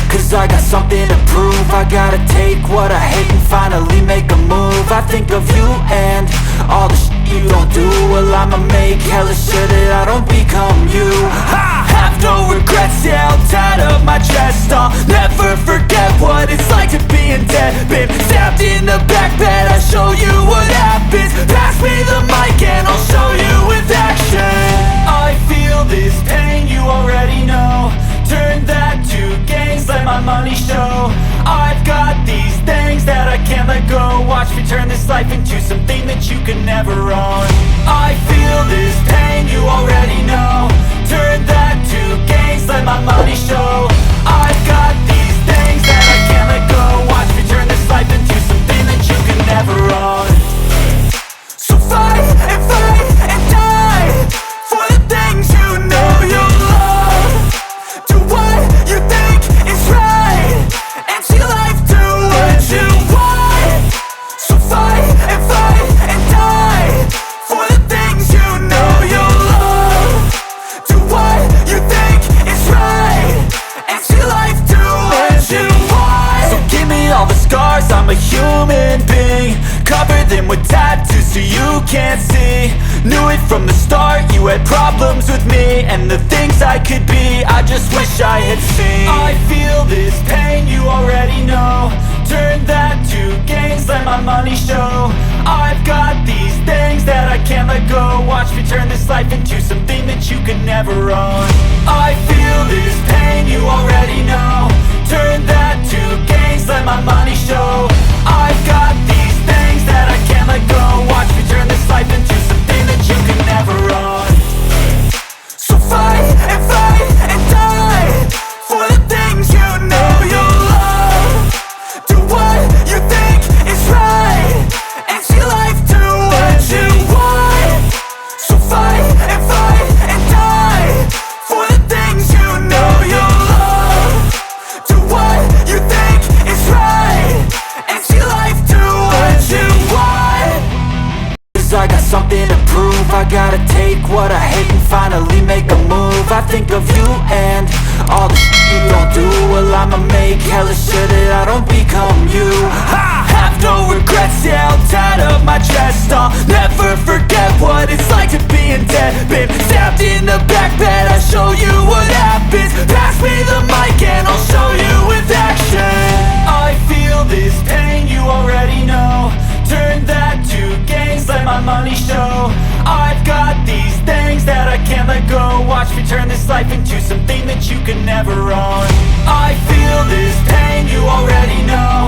cause I got something to prove. I gotta take what I hate and finally make a move. I think of you and all the shit you don't do. Well, I'ma make hella sure that I don't become you. I have no regrets, yeah, I'll tie up my chest. I'll never forget what it's like to be in debt. Been stabbed in the back bed, I show you what happens. Pass me the mic and I'll show you with action. I feel this pain, you already know. Turn that to gains, let my money show. I've got these things that I can't let go. Watch me turn this life into something that you can never own. I feel this pain, you already know. Turn that to gains, let my money show. I've got these things that I can't let go. Watch me turn this life into something that you can never own. So fight and die for the things you know you love. Do what you think is right and see life do what you want. So fight and die for the things you know you love. Do what you think is right and see life do what you want. So give me all the scars, I'm a human being. Cover them with tattoos so you can't see. Knew it from the start, you had problems with me and the things I could be, I just wish I had seen. I feel this pain, you already know. Turn that to gains, let my money show. I've got these things that I can't let go. Watch me turn this life into something that you can never own. I feel this pain, you already know. Turn that to gains, let my money show. I've got these things that I can't let go. Watch me turn this life into something that you can never own. So fight and die for the things you know you love. Do what you think is right and see life do what you want. So fight and die for the things you know you love. Do what you think is right and see life do what you want. Cause I got something to prove. I gotta take what I hate and finally make a move. I think of you and all the shit you don't do. Well, I'ma make hella sure that I don't become you. I have no regrets, yeah, I'll tie up my chest. I'll never forget what it's like to be in debt. Been stabbed in the back bed, I show you what happens. Pass me the mic and I'll show you with action. I feel this pain, you already know. Turn that to gains, let my money show. I've got these things that I can't let go. Watch me turn this life into something that you can never own. I feel this pain, you already know.